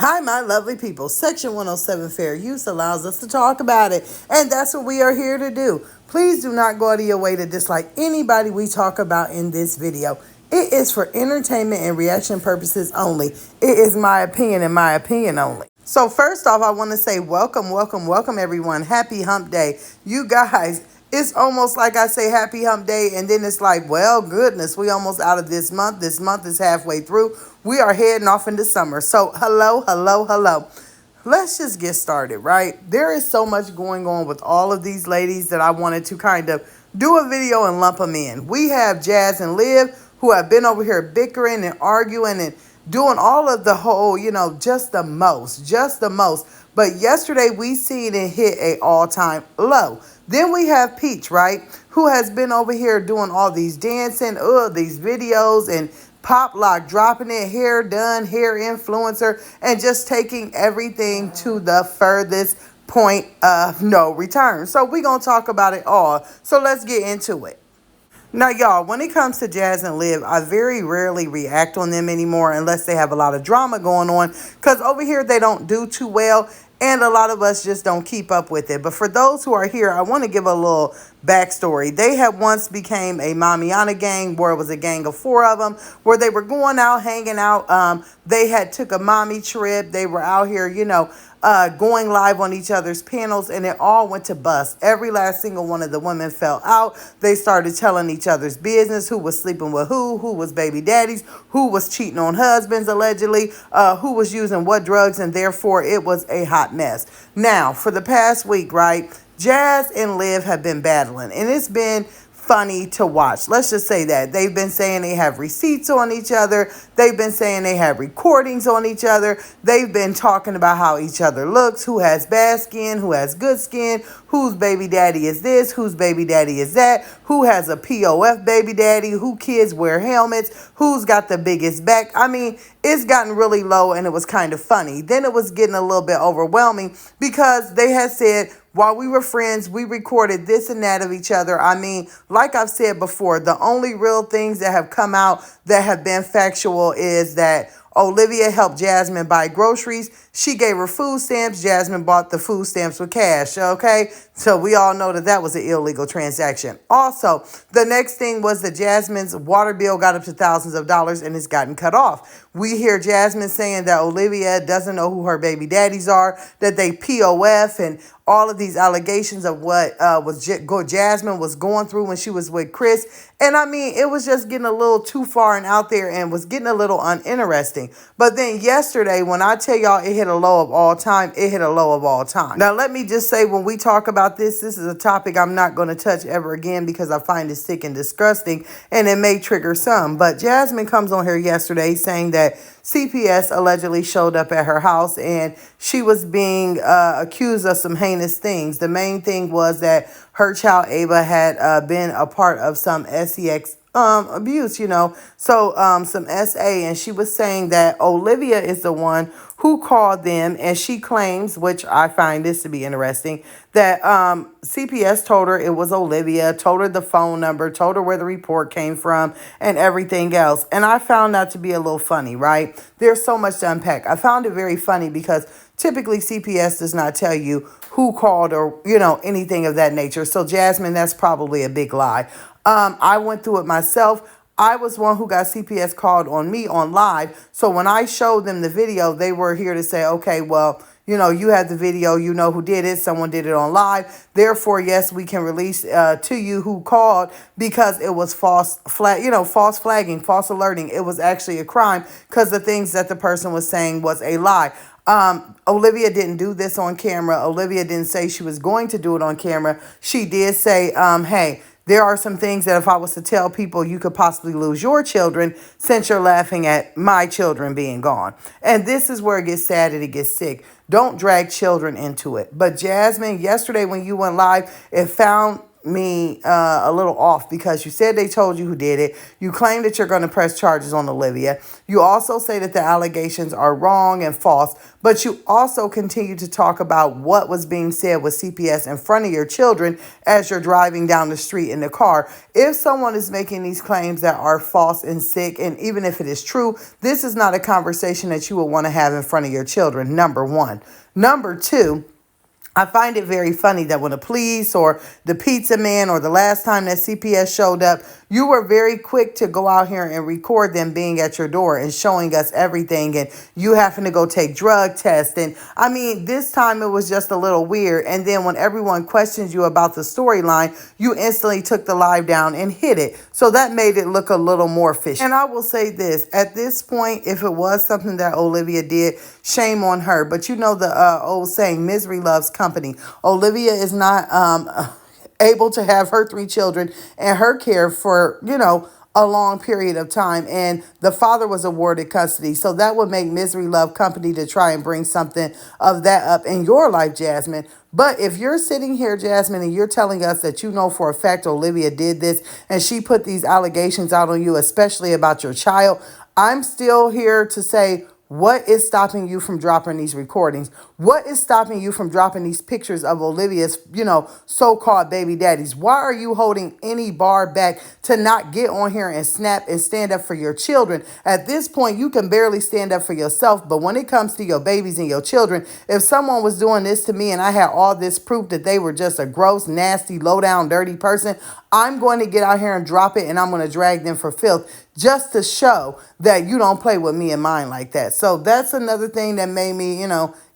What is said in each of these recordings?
Hi, my lovely people. Section 107 Fair Use allows us to talk about it, and that's what we are here to do. Please do not go out of your way to dislike anybody we talk about in this video. It is for entertainment and reaction purposes only. It is my opinion and my opinion only. So first off, I want to say welcome, welcome, welcome everyone. Happy hump day. You guys, it's almost like I say happy hump day and then it's like, well, goodness, we almost out of this month. This month is halfway through. We are heading off into summer. So hello, hello, hello. Let's just get started, right? There is so much going on with all of these ladies that I wanted to kind of do a video and lump them in. We have Jazz and Liv who have been over here bickering and arguing and doing all of the whole, just the most, just the most. But yesterday we seen it hit a all-time low. Then we have Peach, right, who has been over here doing all these dancing, these videos and pop lock, dropping it, hair done, hair influencer, and just taking everything to the furthest point of no return. So we're going to talk about it all. So let's get into it. Now, y'all, when it comes to Jazz and Liv, I very rarely react on them anymore unless they have a lot of drama going on. Because over here, they don't do too well. And a lot of us just don't keep up with it. But for those who are here, I want to give a little backstory. They had once became a Mamiana gang, where it was a gang of 4 of them, where they were going out, hanging out. They had took a mommy trip. They were out here, going live on each other's panels, and it all went to bust. Every last single one of the women fell out. They started telling each other's business, who was sleeping with who was baby daddies, who was cheating on husbands allegedly, who was using what drugs, and therefore it was a hot mess. Now, for the past week, right, Jazz and Liv have been battling, and it's been funny to watch. Let's just say that. They've been saying they have receipts on each other. They've been saying they have recordings on each other. They've been talking about how each other looks, who has bad skin, who has good skin, whose baby daddy is this, whose baby daddy is that, who has a POF baby daddy, who kids wear helmets, who's got the biggest back. I mean, it's gotten really low and it was kind of funny. Then it was getting a little bit overwhelming because they had said, while we were friends, we recorded this and that of each other. I mean, like I've said before, the only real things that have come out that have been factual is that Olivia helped Jasmine buy groceries. She gave her food stamps. Jasmine bought the food stamps with cash, okay? So we all know that that was an illegal transaction. Also, the next thing was that Jasmine's water bill got up to thousands of dollars and it's gotten cut off. We hear Jasmine saying that Olivia doesn't know who her baby daddies are, that they POF, and all of these allegations of what Jasmine was going through when she was with Chris. And I mean, it was just getting a little too far and out there and was getting a little uninteresting. But then yesterday, when I tell y'all it hit a low of all time, it hit a low of all time. Now, let me just say, when we talk about this is a topic I'm not going to touch ever again because I find it sick and disgusting and it may trigger some. But Jasmine comes on here yesterday saying that CPS allegedly showed up at her house and she was being accused of some heinous things. The main thing was that her child Ava had been a part of some sex abuse, so some SA, and she was saying that Olivia is the one who called them, and she claims, which I find this to be interesting, that CPS told her it was Olivia, told her the phone number, told her where the report came from, and everything else. And I found that to be a little funny, right? There's so much to unpack. I found it very funny because typically CPS does not tell you who called or, anything of that nature. So Jasmine, that's probably a big lie. I went through it myself. I was one who got CPS called on me on live. So when I showed them the video, they were here to say, okay, well, you have the video, you know who did it. Someone did it on live. Therefore, yes, we can release to you who called because it was false flagging, false alerting. It was actually a crime because the things that the person was saying was a lie. Olivia didn't do this on camera. Olivia didn't say she was going to do it on camera. She did say, hey, there are some things that if I was to tell people, you could possibly lose your children since you're laughing at my children being gone. And this is where it gets sad and it gets sick. Don't drag children into it. But Jasmine, yesterday when you went live, it found me a little off because you said they told you who did it. You claim that you're going to press charges on Olivia. You also say that the allegations are wrong and false, but you also continue to talk about what was being said with CPS in front of your children as you're driving down the street in the car. If someone is making these claims that are false and sick, and even if it is true, this is not a conversation that you would want to have in front of your children, number one. Number two, I find it very funny that when the police or the pizza man or the last time that CPS showed up, you were very quick to go out here and record them being at your door and showing us everything and you having to go take drug tests. And I mean, this time it was just a little weird. And then when everyone questions you about the storyline, you instantly took the live down and hid it. So that made it look a little more fishy. And I will say this, at this point, if it was something that Olivia did, shame on her. But you know the old saying, misery loves company. Olivia is not able to have her 3 children and her care for, a long period of time. And the father was awarded custody. So that would make misery love company to try and bring something of that up in your life, Jasmine. But if you're sitting here, Jasmine, and you're telling us that you know for a fact Olivia did this and she put these allegations out on you, especially about your child, I'm still here to say, what is stopping you from dropping these recordings? What is stopping you from dropping these pictures of Olivia's, so-called baby daddies? Why are you holding any bar back to not get on here and snap and stand up for your children? At this point, you can barely stand up for yourself. But when it comes to your babies and your children, if someone was doing this to me and I had all this proof that they were just a gross, nasty, low-down, dirty person, I'm going to get out here and drop it and I'm going to drag them for filth just to show that you don't play with me and mine like that. So that's another thing that made me,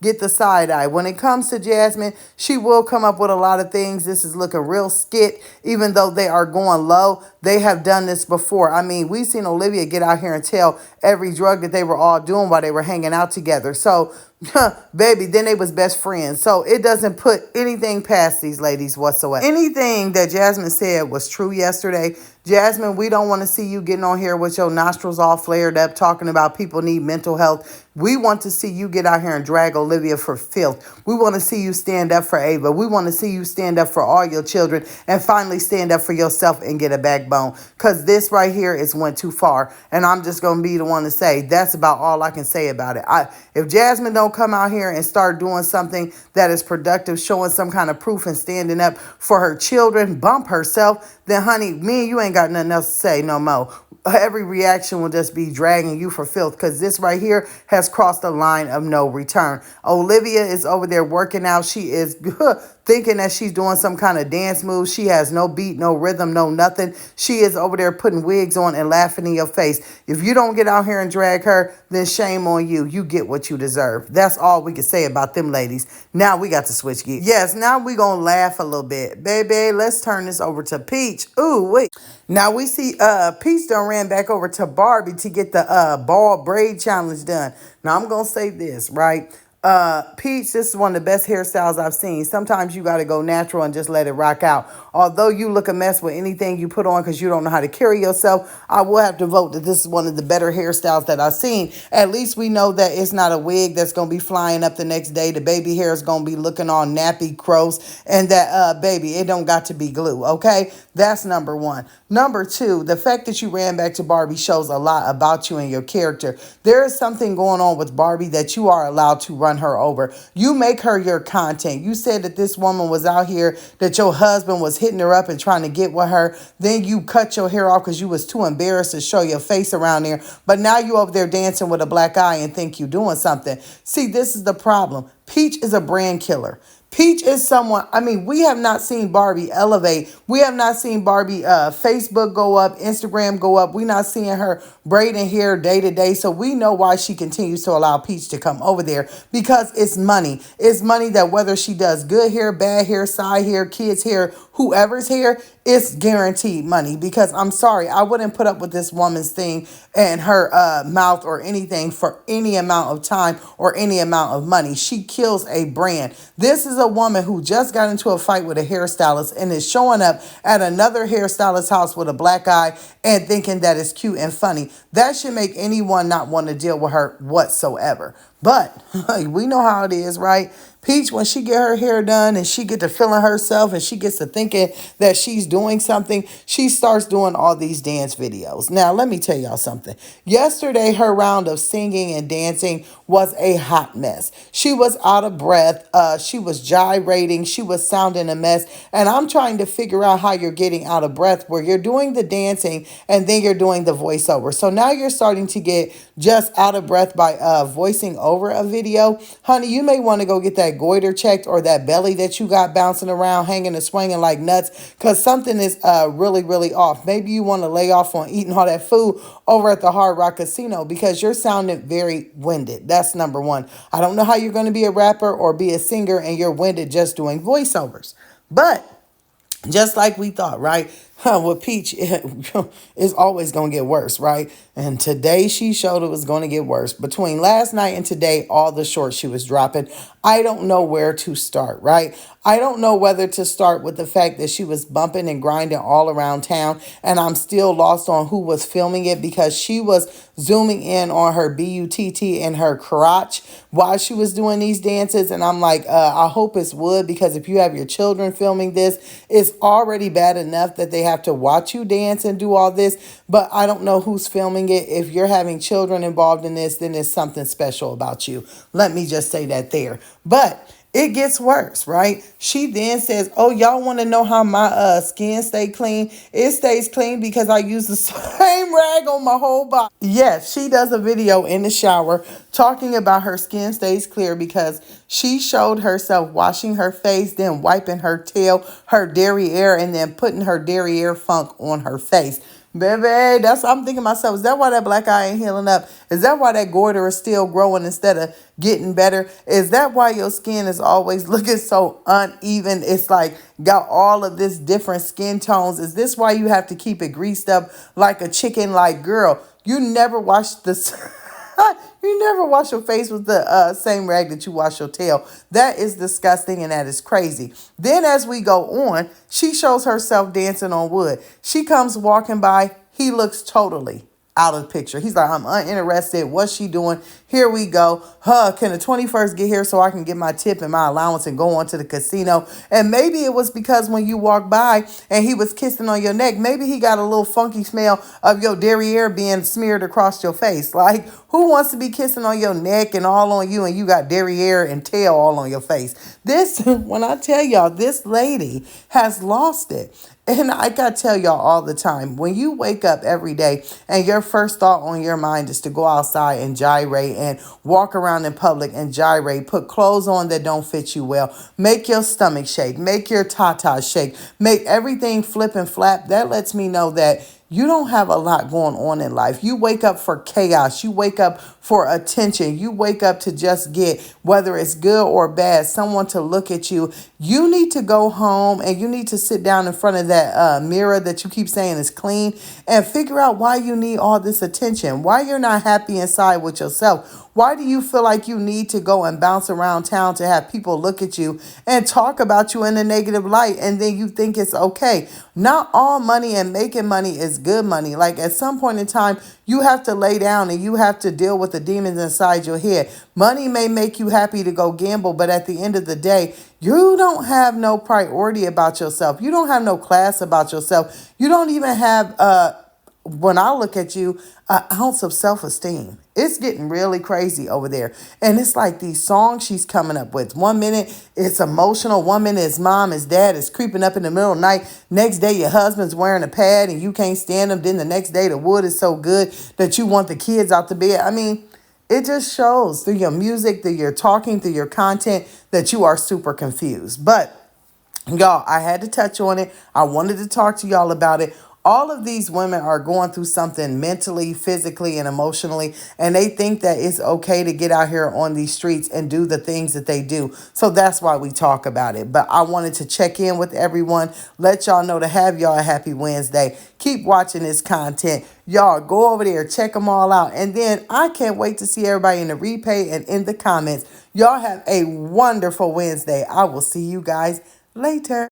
get the side eye. When it comes to Jasmine, she will come up with a lot of things. This is looking real skit, even though they are going low. They have done this before. I mean, we've seen Olivia get out here and tell every drug that they were all doing while they were hanging out together. So, baby, then they was best friends. So it doesn't put anything past these ladies whatsoever. Anything that Jasmine said was true yesterday. Jasmine, we don't want to see you getting on here with your nostrils all flared up talking about people need mental health. We want to see you get out here and drag Olivia for filth. We want to see you stand up for Ava. We want to see you stand up for all your children and finally stand up for yourself and get a backbone. Because this right here is went too far. And I'm just going to be the one to say that's about all I can say about it. If Jasmine don't come out here and start doing something that is productive, showing some kind of proof and standing up for her children, bump herself, then honey, me and you ain't got nothing else to say no more. Every reaction will just be dragging you for filth because this right here has crossed the line of no return. Olivia is over there working out. She is thinking that she's doing some kind of dance move. She has no beat, no rhythm, no nothing. She is over there putting wigs on and laughing in your face. If you don't get out here and drag her, then shame on you. You get what you deserve. That's all we can say about them ladies. Now we got to switch gears. Yes, now we going to laugh a little bit. Baby, let's turn this over to Peach. Ooh, wait. Now we see Peach done ran back over to Barbie to get the ball braid challenge done. Now I'm going to say this, right? Peach, this is one of the best hairstyles I've seen. Sometimes you got to go natural and just let it rock out. Although you look a mess with anything you put on because you don't know how to carry yourself, I will have to vote that this is one of the better hairstyles that I've seen. At least we know that it's not a wig that's going to be flying up the next day. The baby hair is going to be looking all nappy, gross, and that, baby, it don't got to be glue, okay? That's number one. Number two, the fact that you ran back to Barbie shows a lot about you and your character. There is something going on with Barbie that you are allowed to run her over. You make her your content. You said that this woman was out here, that your husband was hitting her up and trying to get with her. Then you cut your hair off because you was too embarrassed to show your face around there. But now you over there dancing with a black eye and think you doing something. See, this is the problem. Peach is a brand killer. Peach is someone, I mean, we have not seen Barbie elevate. We have not seen Barbie Facebook go up, Instagram go up. We're not seeing her braiding hair day to day. So we know why she continues to allow Peach to come over there, because it's money. It's money that whether she does good hair, bad hair, side hair, kids hair, whoever's hair, it's guaranteed money. Because I'm sorry, I wouldn't put up with this woman's thing and her mouth or anything for any amount of time or any amount of money. She kills a brand. This is a woman who just got into a fight with a hairstylist and is showing up at another hairstylist's house with a black eye and thinking that it's cute and funny. That should make anyone not want to deal with her whatsoever. But we know how it is, right? Peach, when she get her hair done and she get to feeling herself and she gets to thinking that she's doing something, she starts doing all these dance videos. Now, let me tell y'all something. Yesterday, her round of singing and dancing was a hot mess. She was out of breath. She was gyrating. She was sounding a mess. And I'm trying to figure out how you're getting out of breath where you're doing the dancing and then you're doing the voiceover. So now you're starting to get just out of breath by voicing over a video. Honey, you may want to go get that goiter checked or that belly that you got bouncing around, hanging and swinging like nuts, because something is really, really off. Maybe you want to lay off on eating all that food over at the Hard Rock Casino because you're sounding very winded. That's number one. I don't know how you're going to be a rapper or be a singer and you're winded just doing voiceovers. But just like we thought, right? With Peach, it's always going to get worse, right? And today she showed it was going to get worse. Between last night and today, all the shorts she was dropping, I don't know where to start, right? I don't know whether to start with the fact that she was bumping and grinding all around town, and I'm still lost on who was filming it because she was zooming in on her BUTT and her crotch while she was doing these dances. And I'm like, I hope it's wood, because if you have your children filming this, it's already bad enough that they have to watch you dance and do all this. But I don't know who's filming it. If you're having children involved in this, then there's something special about you. Let me just say that there. But it gets worse, right? She then says, oh, y'all want to know how my skin stay clean? It stays clean because I use the same rag on my whole body. Yes, she does a video in the shower talking about her skin stays clear because she showed herself washing her face, then wiping her tail, her derriere, and then putting her derriere funk on her face. Baby, that's I'm thinking to myself, is that why that black eye ain't healing up? Is that why that goiter is still growing instead of getting better? Is that why your skin is always looking so uneven? It's like got all of this different skin tones. Is this why you have to keep it greased up like a chicken? Like, girl, you never wash this. You never wash your face with the same rag that you wash your tail. That is disgusting and that is crazy. Then as we go on, she shows herself dancing on wood. She comes walking by. He looks totally out of the picture. He's like, I'm uninterested. What's she doing? Here we go. Can the 21st get here so I can get my tip and my allowance and go on to the casino? And maybe it was because when you walked by and he was kissing on your neck, maybe he got a little funky smell of your derriere being smeared across your face. Like, who wants to be kissing on your neck and all on you and you got derriere and tail all on your face? This, when I tell y'all, this lady has lost it. And I gotta tell y'all all the time, when you wake up every day and your first thought on your mind is to go outside and gyrate and walk around in public and gyrate, put clothes on that don't fit you well, make your stomach shake, make your tatas shake, make everything flip and flap, that lets me know that you don't have a lot going on in life. You wake up for chaos. You wake up for attention. You wake up to just get, whether it's good or bad, someone to look at you. You need to go home and you need to sit down in front of that mirror that you keep saying is clean and figure out why you need all this attention, why you're not happy inside with yourself. Why do you feel like you need to go and bounce around town to have people look at you and talk about you in a negative light and then you think it's okay? Not all money and making money is good money. Like at some point in time, you have to lay down and you have to deal with the demons inside your head. Money may make you happy to go gamble, but at the end of the day, you don't have no priority about yourself. You don't have no class about yourself. You don't even have when I look at you, an ounce of self-esteem. It's getting really crazy over there. And it's like these songs she's coming up with. 1 minute it's emotional. 1 minute his mom, his dad is creeping up in the middle of the night. Next day your husband's wearing a pad and you can't stand him. Then the next day the wood is so good that you want the kids out the bed. I mean, it just shows through your music, through your talking, through your content that you are super confused. But y'all, I had to touch on it. I wanted to talk to y'all about it. All of these women are going through something mentally, physically, and emotionally, and they think that it's okay to get out here on these streets and do the things that they do. So that's why we talk about it. But I wanted to check in with everyone, let y'all know to have y'all a happy Wednesday. Keep watching this content. Y'all go over there, check them all out. And then I can't wait to see everybody in the replay and in the comments. Y'all have a wonderful Wednesday. I will see you guys later.